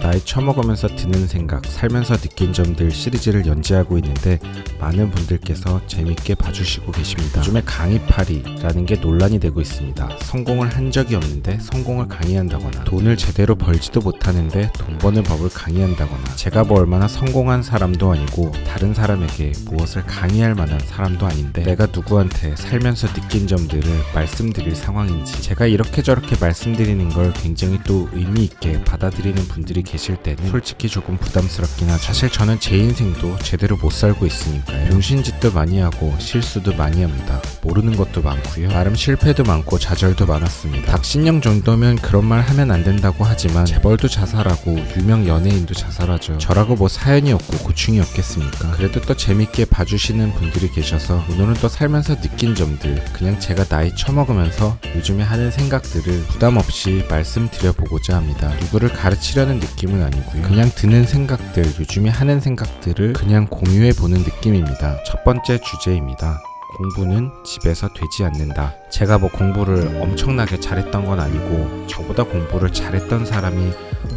나이 처먹으면서 드는 생각, 살면서 느낀 점들 시리즈를 연재하고 있는데 많은 분들께서 재밌게 봐주시고 계십니다. 요즘에 강의팔이라는 게 논란이 되고 있습니다. 성공을 한 적이 없는데 성공을 강의한다거나, 돈을 제대로 벌지도 못하는데 돈 버는 법을 강의한다거나, 제가 뭐 얼마나 성공한 사람도 아니고 다른 사람에게 무엇을 강의할 만한 사람도 아닌데 내가 누구한테 살면서 느낀 점들을 말씀드릴 상황인지, 제가 이렇게 저렇게 말씀드리는 걸 굉장히 또 의미 있게 받아들이는 분들이 계실 때는 솔직히 조금 부담스럽긴 하죠. 사실 저는 제 인생도 제대로 못 살고 있으니까요. 병신짓도 많이 하고 실수도 많이 합니다. 모르는 것도 많고요. 나름 실패도 많고 좌절도 많았습니다. 박신영 정도면 그런 말 하면 안 된다고 하지만 재벌도 자살하고 유명 연예인도 자살하죠. 저라고 뭐 사연이 없고 고충이 없겠습니까? 그래도 또 재밌게 봐주시는 분들이 계셔서 오늘은 또 살면서 느낀 점들, 그냥 제가 나이 처먹으면서 요즘에 하는 생각들을 부담 없이 말씀드려보고자 합니다. 누구를 가르치려는 느낌은 아니고요. 그냥 드는 생각들, 요즘에 하는 생각들을 그냥 공유해보는 느낌입니다. 첫 번째 주제입니다. 공부는 집에서 되지 않는다. 제가 뭐 공부를 엄청나게 잘했던 건 아니고 저보다 공부를 잘했던 사람이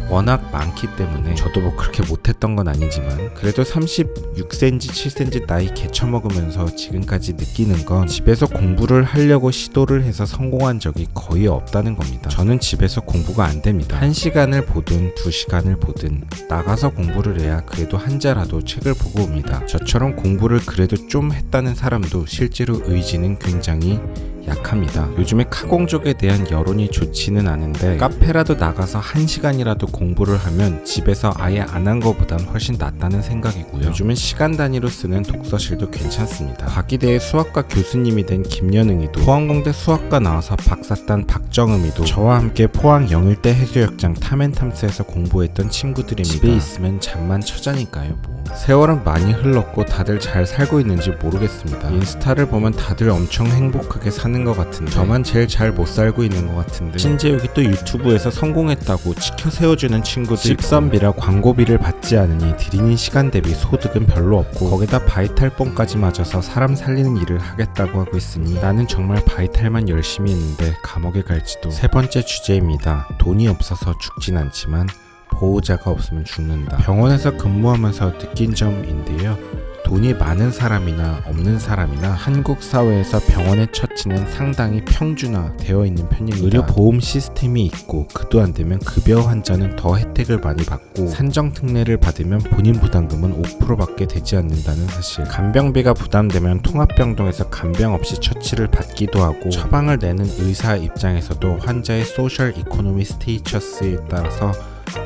워낙 많기 때문에 저도 뭐 그렇게 못했던 건 아니지만 그래도 36cm, 7cm 나이 개쳐먹으면서 지금까지 느끼는 건 집에서 공부를 하려고 시도를 해서 성공한 적이 거의 없다는 겁니다. 저는 집에서 공부가 안 됩니다. 1시간을 보든 2시간을 보든 나가서 공부를 해야 그래도 한자라도 책을 보고 옵니다. 저처럼 공부를 그래도 좀 했다는 사람도 실제로 의지는 굉장히 약합니다. 요즘에 카공족에 대한 여론이 좋지는 않은데 카페라도 나가서 1시간이라도 공부를 하면 집에서 아예 안 한 것보단 훨씬 낫다는 생각이고요. 요즘은 시간 단위로 쓰는 독서실도 괜찮습니다. 과기대의 수학과 교수님이 된 김연응이도, 포항공대 수학과 나와서 박사딴 박정음이도 저와 함께 포항 영일대 해수욕장 탐앤탐스에서 공부했던 친구들입니다. 집에 있으면 잠만 처자니까요 뭐. 세월은 많이 흘렀고 다들 잘 살고 있는지 모르겠습니다. 인스타를 보면 다들 엄청 행복하게 사는 것 같은데 저만 제일 잘 못 살고 있는 것 같은데, 심지어 여기 또 유튜브에서 성공했다고 지켜 세워주는 친구들, 식선비라 광고비를 받지 않으니 들이는 시간 대비 소득은 별로 없고 거기다 바이탈뽕까지 맞아서 사람 살리는 일을 하겠다고 하고 있으니 나는 정말 바이탈만 열심히 했는데 감옥에 갈지도. 세 번째 주제입니다. 돈이 없어서 죽진 않지만 보호자가 없으면 죽는다. 병원에서 근무하면서 느낀 점인데요. 돈이 많은 사람이나 없는 사람이나 한국 사회에서 병원의 처치는 상당히 평준화되어 있는 편입니다. 의료 보험 시스템이 있고 그도 안 되면 급여 환자는 더 혜택을 많이 받고 산정 특례를 받으면 본인 부담금은 5%밖에 되지 않는다는 사실. 간병비가 부담되면 통합병동에서 간병 없이 처치를 받기도 하고, 처방을 내는 의사 입장에서도 환자의 소셜 이코노미 스테이처스에 따라서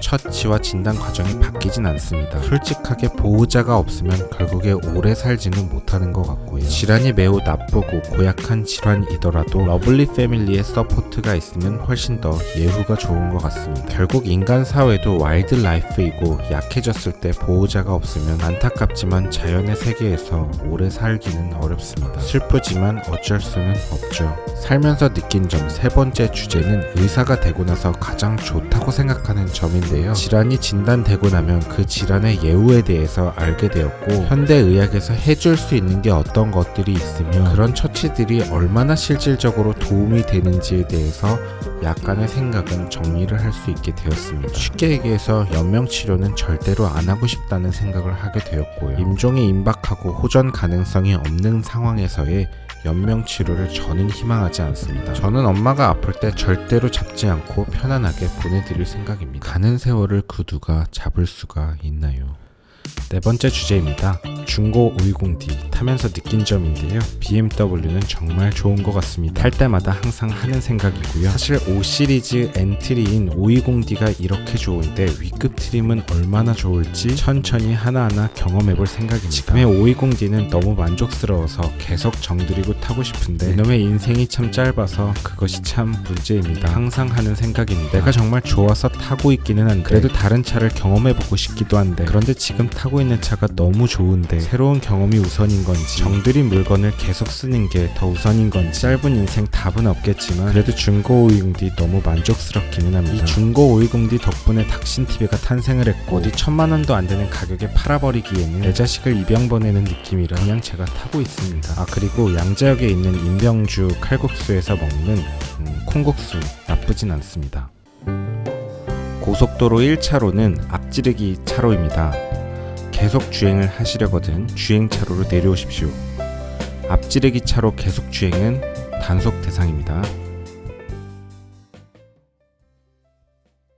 처치와 진단 과정이 바뀌진 않습니다. 솔직하게 보호자가 없으면 결국에 오래 살지는 못하는 것 같고요. 질환이 매우 나쁘고 고약한 질환이더라도 러블리 패밀리의 서포트가 있으면 훨씬 더 예후가 좋은 것 같습니다. 결국 인간 사회도 와일드 라이프이고 약해졌을 때 보호자가 없으면 안타깝지만 자연의 세계에서 오래 살기는 어렵습니다. 슬프지만 어쩔 수는 없죠. 살면서 느낀 점, 세 번째 주제는 의사가 되고 나서 가장 좋다고 생각하는 점인데요. 질환이 진단되고 나면 그 질환의 예후에 대해서 알게 되었고, 현대의학에서 해줄 수 있는 게 어떤 것들이 있으며 그런 처치들이 얼마나 실질적으로 도움이 되는지에 대해서 약간의 생각은 정리를 할 수 있게 되었습니다. 쉽게 얘기해서 연명치료는 절대로 안 하고 싶다는 생각을 하게 되었고요. 임종이 임박하고 호전 가능성이 없는 상황에서의 연명치료를 저는 희망하지 않습니다. 저는 엄마가 아플 때 절대로 잡지 않고 편안하게 보내드릴 생각입니다. 가는 세월을 그 누가 잡을 수가 있나요? 네 번째 주제입니다. 중고 520D 타면서 느낀 점인데요. BMW는 정말 좋은 것 같습니다. 탈 때마다 항상 하는 생각이고요. 사실 5 시리즈 엔트리인 520D가 이렇게 좋은데 위급 트림은 얼마나 좋을지 천천히 하나하나 경험해볼 생각입니다. 지금의 520D는 너무 만족스러워서 계속 정들이고 타고 싶은데 이놈의 인생이 참 짧아서 그것이 참 문제입니다. 항상 하는 생각입니다. 내가 정말 좋아서 타고 있기는 한데 그래도 다른 차를 경험해보고 싶기도 한데, 그런데 지금 타고 있는 차가 너무 좋은데 새로운 경험이 우선인 건지 정들인 물건을 계속 쓰는 게 더 우선인 건지, 짧은 인생 답은 없겠지만 그래도 중고 520D 너무 만족스럽기는 합니다. 이 중고 520D 덕분에 닥신TV가 탄생을 했고 어디 1000만원도 안 되는 가격에 팔아버리기에는 내 자식을 입양 보내는 느낌이라 그냥 제가 타고 있습니다. 그리고 양재역에 있는 임병주 칼국수에서 먹는 콩국수 나쁘진 않습니다. 고속도로 1차로는 앞지르기 차로입니다. 계속 주행을 하시려거든 주행 차로로 내려오십시오. 앞지르기 차로 계속 주행은 단속 대상입니다.